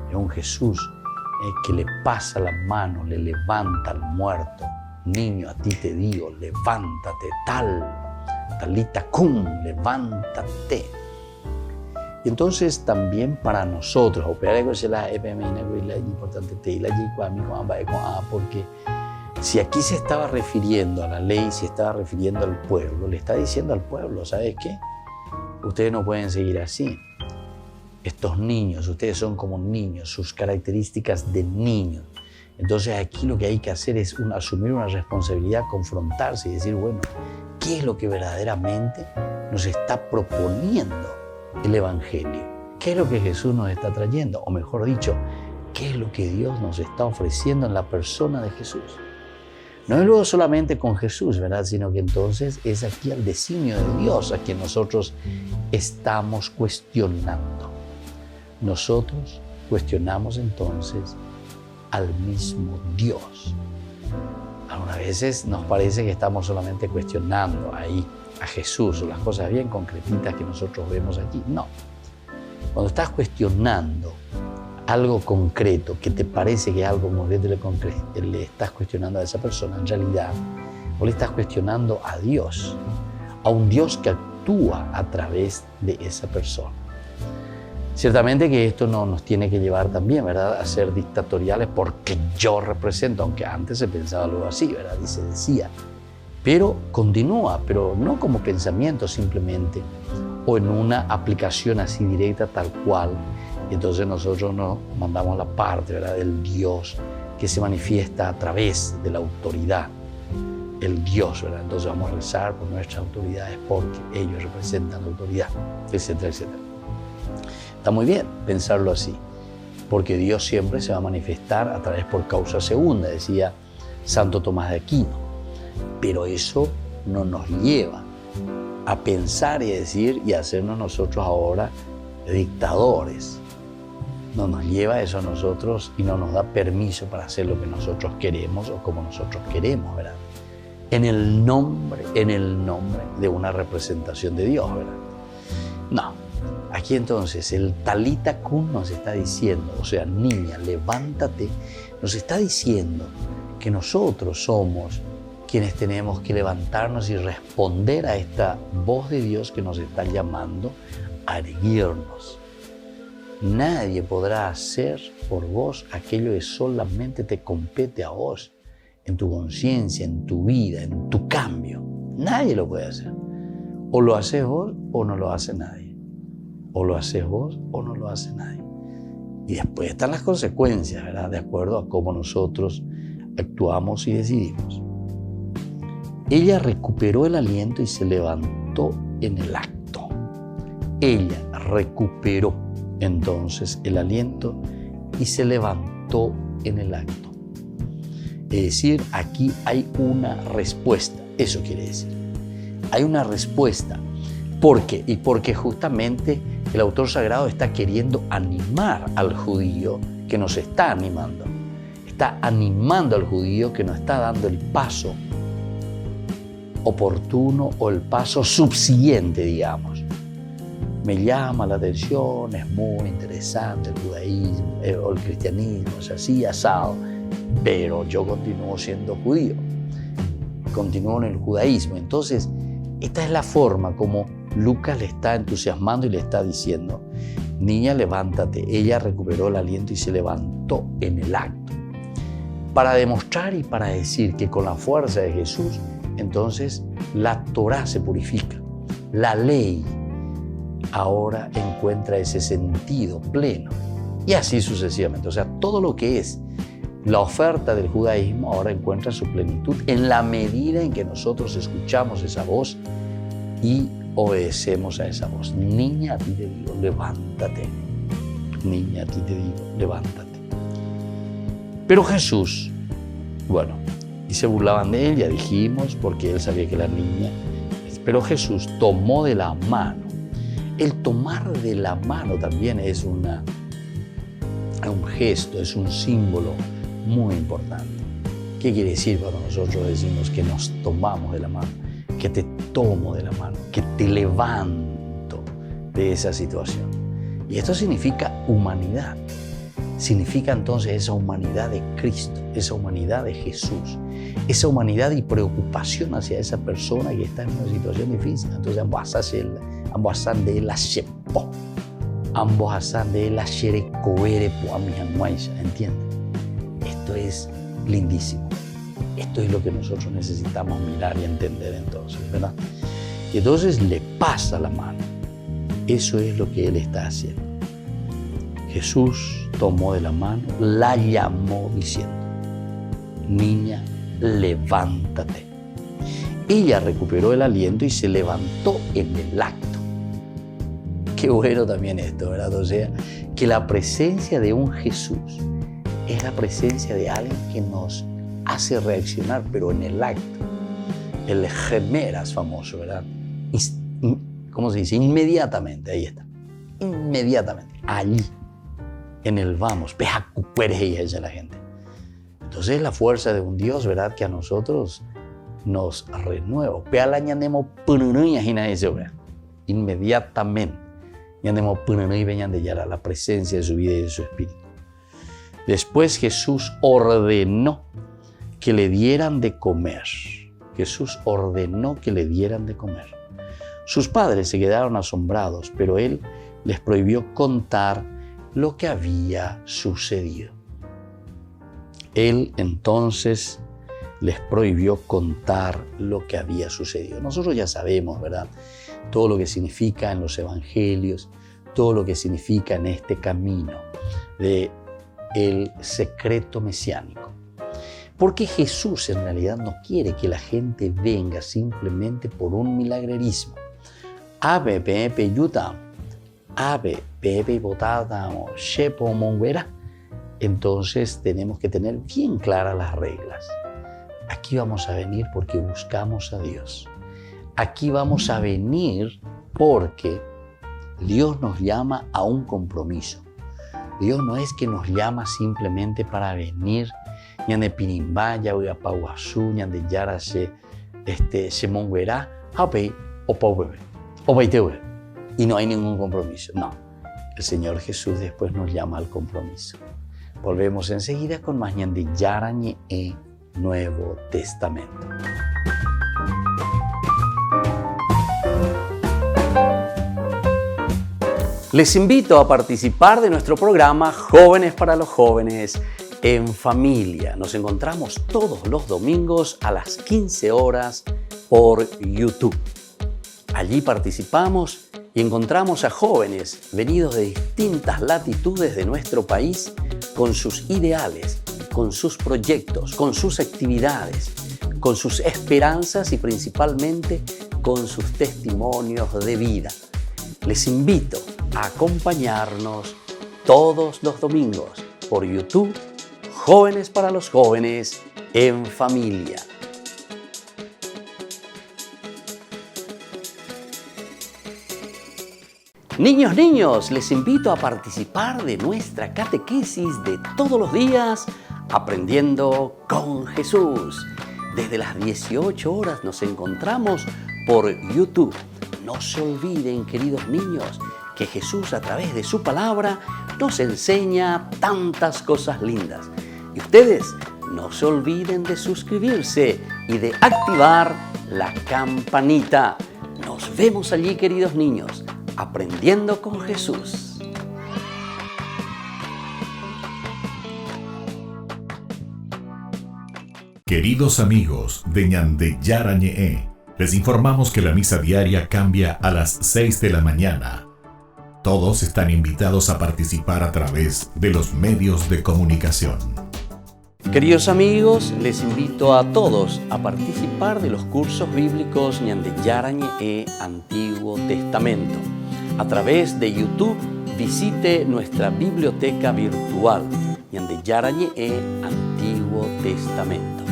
Es un Jesús que le pasa la mano, le levanta al muerto. Niño, a ti te digo, levántate, talita cum, levántate. Y entonces también para nosotros, porque si aquí se estaba refiriendo a la ley, se estaba refiriendo al pueblo, le está diciendo al pueblo, ¿sabes qué? Ustedes no pueden seguir así. Estos niños, ustedes son como niños, sus características de niños. Entonces aquí lo que hay que hacer es asumir una responsabilidad, confrontarse y decir, bueno, ¿qué es lo que verdaderamente nos está proponiendo el Evangelio. ¿Qué es lo que Jesús nos está trayendo? O mejor dicho, ¿qué es lo que Dios nos está ofreciendo en la persona de Jesús? No es luego solamente con Jesús, ¿verdad? Sino que entonces es aquí el designio de Dios a quien nosotros estamos cuestionando. Nosotros cuestionamos entonces al mismo Dios. Algunas veces nos parece que estamos solamente cuestionando ahí a Jesús o las cosas bien concretitas que nosotros vemos aquí. No. Cuando estás cuestionando algo concreto, que te parece que es algo concreto y le estás cuestionando a esa persona, en realidad vos le estás cuestionando a Dios, a un Dios que actúa a través de esa persona. Ciertamente que esto no nos tiene que llevar también, ¿verdad?, a ser dictatoriales porque yo represento, aunque antes se pensaba algo así, ¿verdad?, y se decía. Pero continúa, pero no como pensamiento simplemente, o en una aplicación así directa tal cual. Y entonces nosotros nos mandamos la parte, ¿verdad?, del Dios que se manifiesta a través de la autoridad. El Dios, ¿verdad? Entonces vamos a rezar por nuestras autoridades porque ellos representan la autoridad, etcétera, etcétera. Está muy bien pensarlo así, porque Dios siempre se va a manifestar a través por causa segunda, decía Santo Tomás de Aquino. Pero eso no nos lleva a pensar y decir y hacernos nosotros ahora dictadores. No nos lleva eso a nosotros y no nos da permiso para hacer lo que nosotros queremos o como nosotros queremos, ¿verdad? En el nombre de una representación de Dios, ¿verdad? No. Aquí entonces el Talita Kum nos está diciendo, o sea, niña, levántate, nos está diciendo que nosotros somos quienes tenemos que levantarnos y responder a esta voz de Dios que nos está llamando a erguirnos. Nadie podrá hacer por vos aquello que solamente te compete a vos, en tu conciencia, en tu vida, en tu cambio. Nadie lo puede hacer. O lo haces vos o no lo hace nadie. O lo haces vos o no lo hace nadie. Y después están las consecuencias, ¿verdad?, de acuerdo a cómo nosotros actuamos y decidimos. Ella recuperó el aliento y se levantó en el acto. Ella recuperó entonces el aliento y se levantó en el acto. Es decir, aquí hay una respuesta. Eso quiere decir. Hay una respuesta. ¿Por qué? Y porque justamente el autor sagrado está queriendo animar al judío que nos está animando. Está animando al judío que nos está dando el paso oportuno o el paso subsiguiente, digamos. Me llama la atención, es muy interesante el judaísmo o el cristianismo, es así, asado, pero yo continúo siendo judío, continúo en el judaísmo. Entonces, esta es la forma como Lucas le está entusiasmando y le está diciendo, niña, levántate. Ella recuperó el aliento y se levantó en el acto. Para demostrar y para decir que con la fuerza de Jesús, entonces la Torá se purifica. La ley ahora encuentra ese sentido pleno. Y así sucesivamente. O sea, todo lo que es la oferta del judaísmo ahora encuentra su plenitud en la medida en que nosotros escuchamos esa voz y obedecemos a esa voz. Niña, a ti te digo, levántate. Niña, a ti te digo, levántate. Pero Jesús, bueno, y se burlaban de él, ya dijimos, porque él sabía que la niña, pero Jesús tomó de la mano. El tomar de la mano también es un gesto, es un símbolo muy importante. ¿Qué quiere decir cuando nosotros decimos que nos tomamos de la mano? Que te tomo de la mano, que te levanto de esa situación. Y esto significa humanidad. Significa entonces esa humanidad de Cristo, esa humanidad de Jesús, esa humanidad y preocupación hacia esa persona que está en una situación difícil. Entonces ambos hacen de la shepo, ambos hacen de la sherecovere po amihanguaisha, ¿entienden? Esto es lindísimo. Esto es lo que nosotros necesitamos mirar y entender entonces, ¿verdad? Y entonces le pasa la mano. Eso es lo que él está haciendo. Jesús tomó de la mano, la llamó diciendo, niña, levántate. ella recuperó el aliento y se levantó en el acto. Qué bueno también esto, ¿verdad? O sea, que la presencia de un Jesús es la presencia de alguien que nos hace reaccionar, pero en el acto. El gemeras famoso, ¿verdad? ¿Cómo se dice? Inmediatamente, ahí está. Inmediatamente, allí, en el vamos, ella la gente. Entonces la fuerza de un Dios, ¿verdad? Que a nosotros nos renueva. Inmediatamente. La presencia de su vida y de su espíritu. Después Jesús ordenó que le dieran de comer. Jesús ordenó que le dieran de comer. Sus padres se quedaron asombrados, pero él les prohibió contar lo que había sucedido. Él entonces les prohibió contar lo que había sucedido. Nosotros ya sabemos, ¿verdad? Todo lo que significa en los evangelios, todo lo que significa en este camino de el secreto mesiánico. Porque Jesús en realidad no quiere que la gente venga simplemente por un milagrerismo. Ave pepe yuta, ave pepe botada o shepo monguera. Entonces tenemos que tener bien claras las reglas. Aquí vamos a venir porque buscamos a Dios. Aquí vamos a venir porque Dios nos llama a un compromiso. Dios no es que nos llama simplemente para venir ñande pirimbaya o apaguazú, ñande yara se monguera, ape o paubebe, o baiteube. Y no hay ningún compromiso. No, el Señor Jesús después nos llama al compromiso. Volvemos enseguida con más ñande yarañe e Nuevo Testamento. Les invito a participar de nuestro programa Jóvenes para los Jóvenes en Familia. Nos encontramos todos los domingos a las 15 horas por YouTube. Allí participamos y encontramos a jóvenes venidos de distintas latitudes de nuestro país con sus ideales, con sus proyectos, con sus actividades, con sus esperanzas y principalmente con sus testimonios de vida. Les invito a acompañarnos todos los domingos por YouTube, Jóvenes para los Jóvenes en Familia. Niños, les invito a participar de nuestra catequesis de todos los días, Aprendiendo con Jesús. Desde las 18 horas nos encontramos por YouTube. No se olviden, queridos niños, que Jesús a través de su palabra nos enseña tantas cosas lindas. Y ustedes no se olviden de suscribirse y de activar la campanita. Nos vemos allí, queridos niños, aprendiendo con Jesús. Queridos amigos de ñande yarañe, les informamos que la misa diaria cambia a las 6 de la mañana. Todos están invitados a participar a través de los medios de comunicación. Queridos amigos, les invito a todos a participar de los cursos bíblicos ñande yarañe Antiguo Testamento. A través de YouTube, visite nuestra biblioteca virtual ñande yarañe Antiguo Testamento.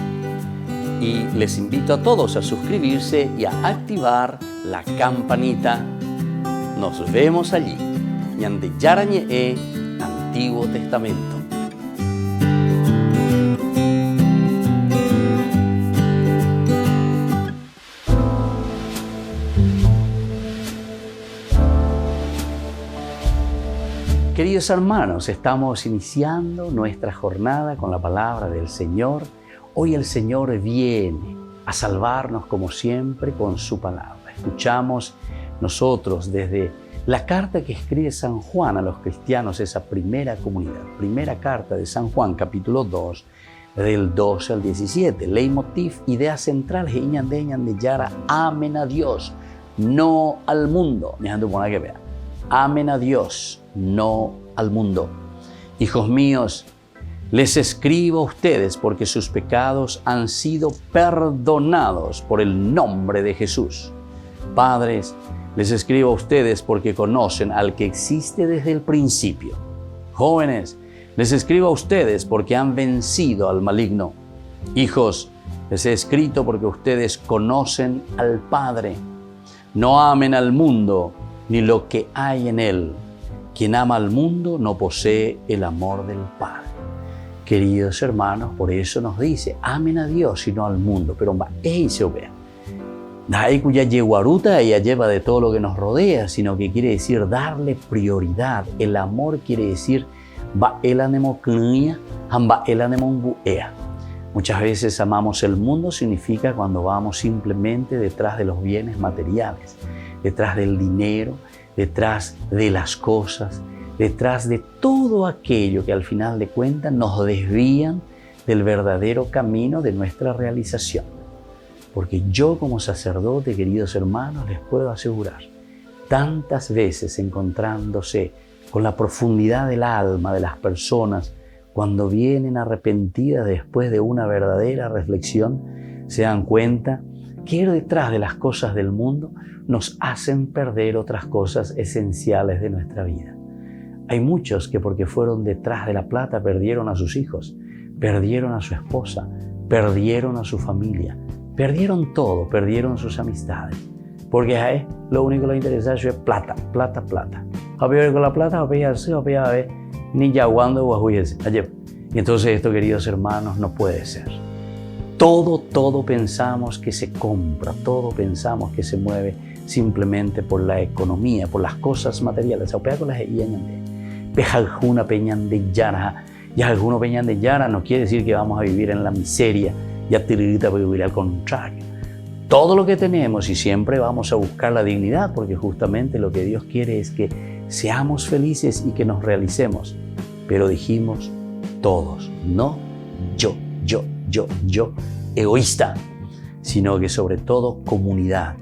Y les invito a todos a suscribirse y a activar la campanita. Nos vemos allí, ñande yarañe Antiguo Testamento. Queridos hermanos, estamos iniciando nuestra jornada con la palabra del Señor. Hoy el Señor viene a salvarnos como siempre con su palabra. Escuchamos nosotros desde la carta que escribe San Juan a los cristianos, esa primera comunidad, primera carta de San Juan, capítulo 2, del 12 al 17. Leitmotiv, idea central, de yara, amen a Dios, no al mundo. Amen a Dios, no al mundo. Hijos míos, les escribo a ustedes porque sus pecados han sido perdonados por el nombre de Jesús. Padres, les escribo a ustedes porque conocen al que existe desde el principio. Jóvenes, les escribo a ustedes porque han vencido al maligno. Hijos, les he escrito porque ustedes conocen al Padre. No amen al mundo ni lo que hay en él. Quien ama al mundo no posee el amor del Padre. Queridos hermanos, por eso nos dice, amen a Dios y no al mundo. Pero se ve. Dai cuya yeguaruta ella lleva de todo lo que nos rodea, sino que quiere decir darle prioridad. El amor quiere decir Muchas veces amamos el mundo significa cuando vamos simplemente detrás de los bienes materiales, detrás del dinero, detrás de las cosas, detrás de todo aquello que al final de cuentas nos desvían del verdadero camino de nuestra realización. Porque yo como sacerdote, queridos hermanos, les puedo asegurar, tantas veces encontrándose con la profundidad del alma de las personas, cuando vienen arrepentidas después de una verdadera reflexión, se dan cuenta que ir detrás de las cosas del mundo nos hacen perder otras cosas esenciales de nuestra vida. Hay muchos que porque fueron detrás de la plata perdieron a sus hijos, perdieron a su esposa, perdieron a su familia, perdieron todo, perdieron sus amistades. Porque a él lo único que le interesa es plata, plata, plata. A ver con la plata, a ver, ni yaguando o ayer. Y entonces esto, queridos hermanos, no puede ser. Todo pensamos que se compra, todo pensamos que se mueve simplemente por la economía, por las cosas materiales. Alguna peñan de yara, y alguno peñan de yara no quiere decir que vamos a vivir en la miseria, ya tiririta voy a vivir al contrario. Todo lo que tenemos y siempre vamos a buscar la dignidad, porque justamente lo que Dios quiere es que seamos felices y que nos realicemos. Pero dijimos todos, no yo, egoísta, sino que sobre todo comunidad.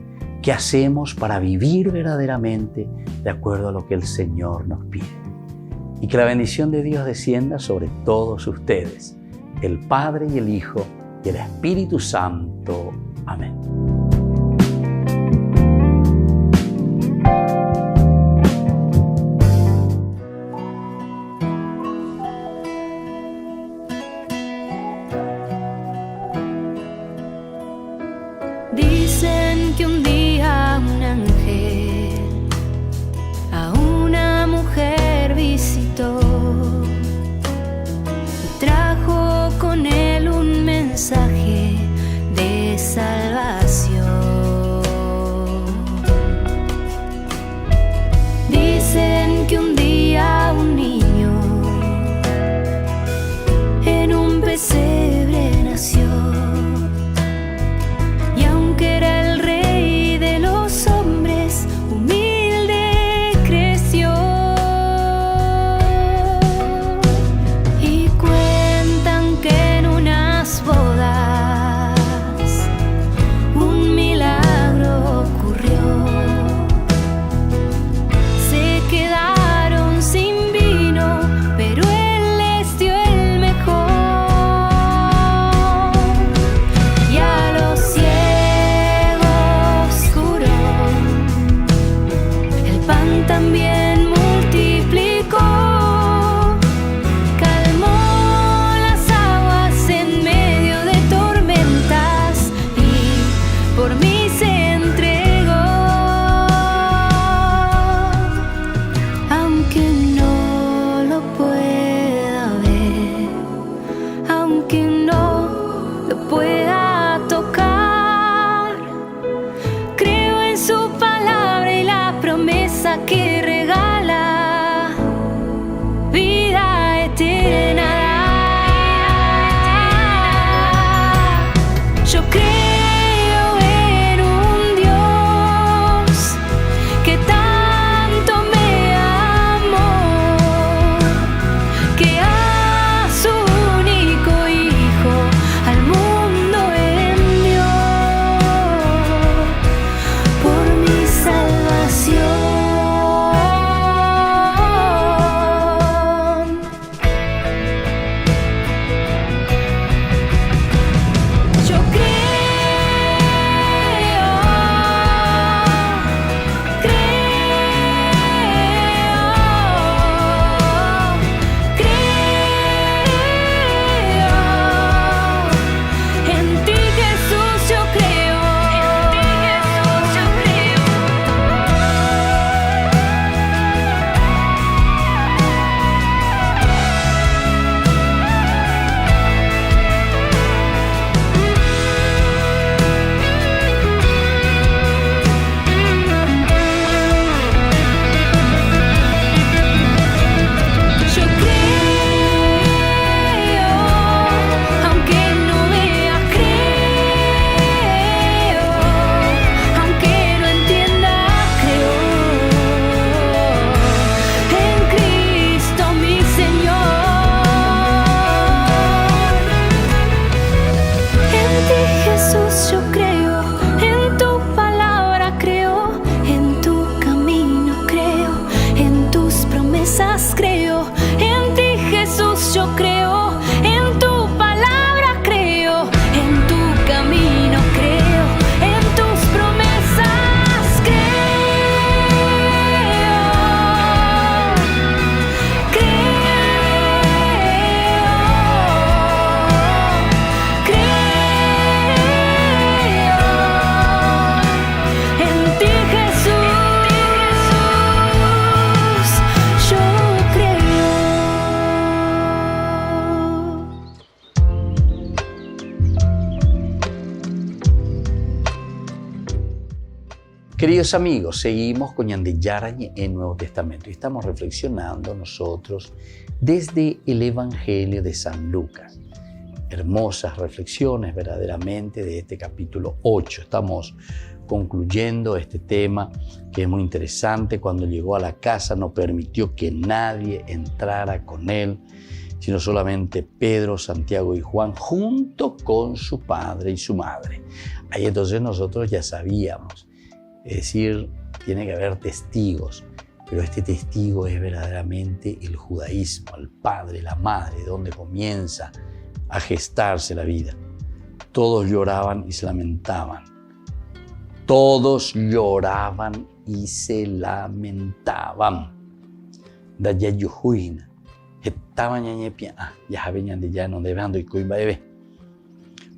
¿Qué hacemos para vivir verdaderamente de acuerdo a lo que el Señor nos pide? Y que la bendición de Dios descienda sobre todos ustedes, el Padre y el Hijo y el Espíritu Santo. Amén. Dicen que un día un ángel a una mujer visitó y trajo con él un mensaje de salvación. Dicen que un día un niño en un pesebre nació. Que regala vida eterna. Yo creo en un Dios que tanto me amó, que a su único Hijo al mundo envió por mi salvación. Queridos amigos, seguimos con Ñande Yarañe en Nuevo Testamento y estamos reflexionando nosotros desde el Evangelio de San Lucas. Hermosas reflexiones verdaderamente de este capítulo 8. Estamos concluyendo este tema que es muy interesante. Cuando llegó a la casa no permitió que nadie entrara con él, sino solamente Pedro, Santiago y Juan, junto con su padre y su madre. Ahí entonces nosotros ya sabíamos, es decir, tiene que haber testigos, pero este testigo es verdaderamente el judaísmo, el padre, la madre, donde comienza a gestarse la vida. Todos lloraban y se lamentaban. Todos lloraban y se lamentaban. Daya yujuina. Estaban ñañepia. Ya habían de ya no debando y coimba bebé.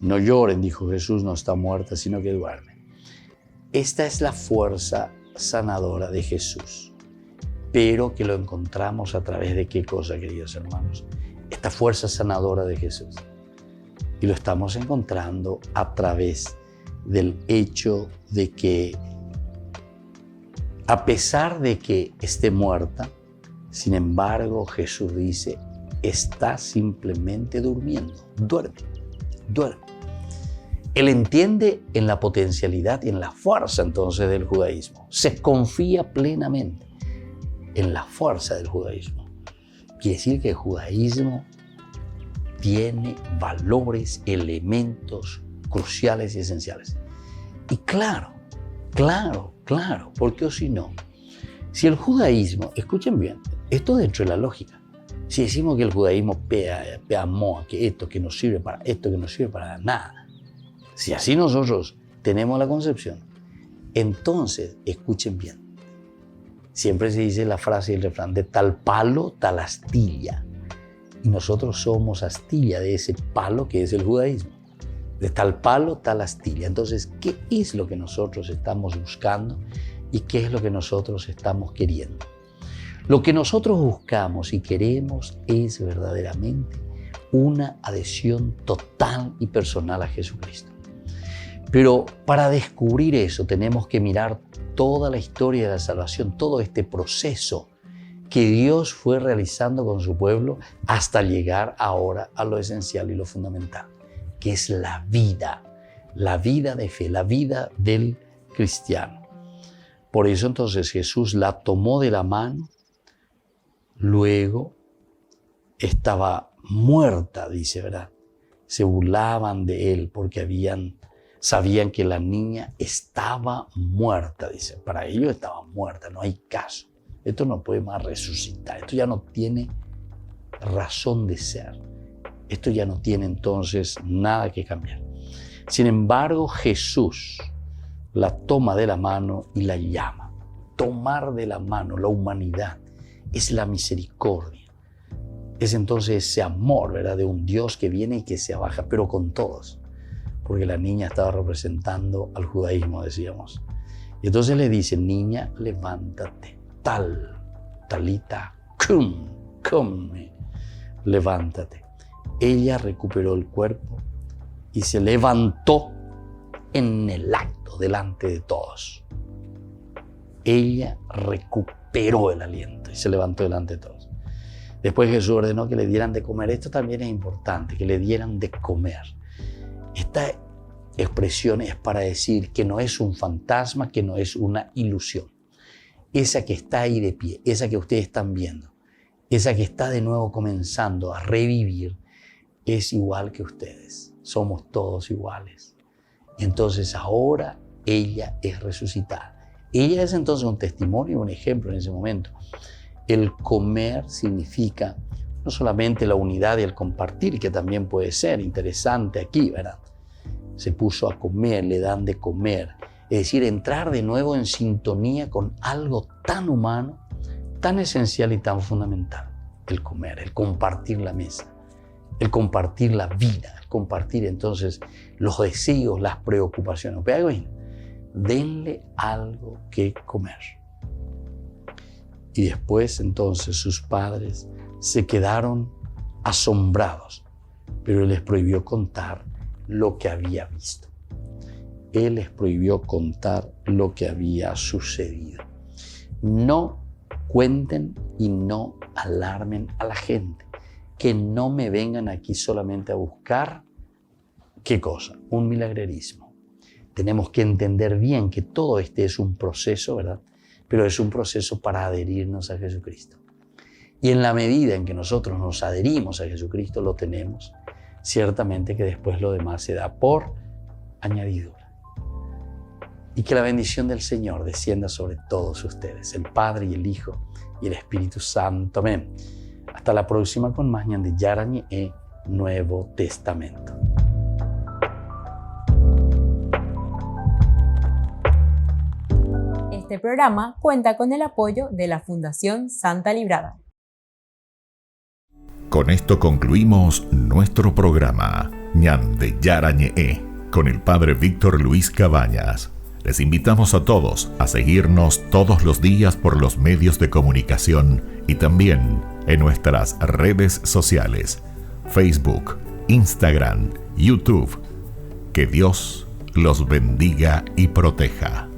No lloren, dijo Jesús, no está muerta, sino que duerme. Esta es la fuerza sanadora de Jesús, pero que lo encontramos a través de qué cosa, queridos hermanos. Esta fuerza sanadora de Jesús. Y lo estamos encontrando a través del hecho de que, a pesar de que esté muerta, sin embargo, Jesús dice, está simplemente durmiendo. Duerme, duerme. Él entiende en la potencialidad y en la fuerza entonces del judaísmo. Se confía plenamente en la fuerza del judaísmo. Quiere decir que el judaísmo tiene valores, elementos cruciales y esenciales. Y claro, porque o si no, si el judaísmo, escuchen bien, esto dentro de la lógica, si decimos que el judaísmo peamó, que esto que no sirve para esto, que no sirve para nada, si así nosotros tenemos la concepción, entonces, escuchen bien, siempre se dice la frase y el refrán, de tal palo, tal astilla. Y nosotros somos astilla de ese palo que es el judaísmo. De tal palo, tal astilla. Entonces, ¿qué es lo que nosotros estamos buscando y qué es lo que nosotros estamos queriendo? Lo que nosotros buscamos y queremos es verdaderamente una adhesión total y personal a Jesucristo. Pero para descubrir eso tenemos que mirar toda la historia de la salvación, todo este proceso que Dios fue realizando con su pueblo hasta llegar ahora a lo esencial y lo fundamental, que es la vida de fe, la vida del cristiano. Por eso entonces Jesús la tomó de la mano, luego estaba muerta, dice, ¿verdad? Se burlaban de él porque sabían que la niña estaba muerta, dice. Para ellos estaba muerta, no hay caso. Esto no puede más resucitar, esto ya no tiene razón de ser. Esto ya no tiene entonces nada que cambiar. Sin embargo, Jesús la toma de la mano y la llama. Tomar de la mano la humanidad es la misericordia. Es entonces ese amor, ¿verdad?, de un Dios que viene y que se abaja, pero con todos. Porque la niña estaba representando al judaísmo, decíamos. Y entonces le dice, niña, levántate. Talita, cum, levántate. Ella recuperó el cuerpo y se levantó en el acto delante de todos. Ella recuperó el aliento y se levantó delante de todos. Después Jesús ordenó que le dieran de comer. Esto también es importante, que le dieran de comer. Esta expresión es para decir que no es un fantasma, que no es una ilusión. Esa que está ahí de pie, esa que ustedes están viendo, esa que está de nuevo comenzando a revivir, es igual que ustedes. Somos todos iguales. Entonces ahora ella es resucitada. Ella es entonces un testimonio, un ejemplo en ese momento. El comer significa no solamente la unidad y el compartir, que también puede ser interesante aquí, ¿verdad? Se puso a comer, le dan de comer. Es decir, entrar de nuevo en sintonía con algo tan humano, tan esencial y tan fundamental. El comer, el compartir la mesa, el compartir la vida, el compartir entonces los deseos, las preocupaciones. Pero denle algo que comer. Y después entonces sus padres se quedaron asombrados, pero él les prohibió contar lo que había visto. Él les prohibió contar lo que había sucedido. No cuenten y no alarmen a la gente. Que no me vengan aquí solamente a buscar, ¿qué cosa? Un milagrerismo. Tenemos que entender bien que todo este es un proceso, ¿verdad? Pero es un proceso para adherirnos a Jesucristo. Y en la medida en que nosotros nos adherimos a Jesucristo, lo tenemos, ciertamente que después lo demás se da por añadidura. Y que la bendición del Señor descienda sobre todos ustedes, el Padre y el Hijo y el Espíritu Santo. Amén. Hasta la próxima con más Ñan de Yarañe, Nuevo Testamento. Este programa cuenta con el apoyo de la Fundación Santa Librada. Con esto concluimos nuestro programa Ñan de Yarañe con el Padre Víctor Luis Cabañas. Les invitamos a todos a seguirnos todos los días por los medios de comunicación y también en nuestras redes sociales, Facebook, Instagram, YouTube. Que Dios los bendiga y proteja.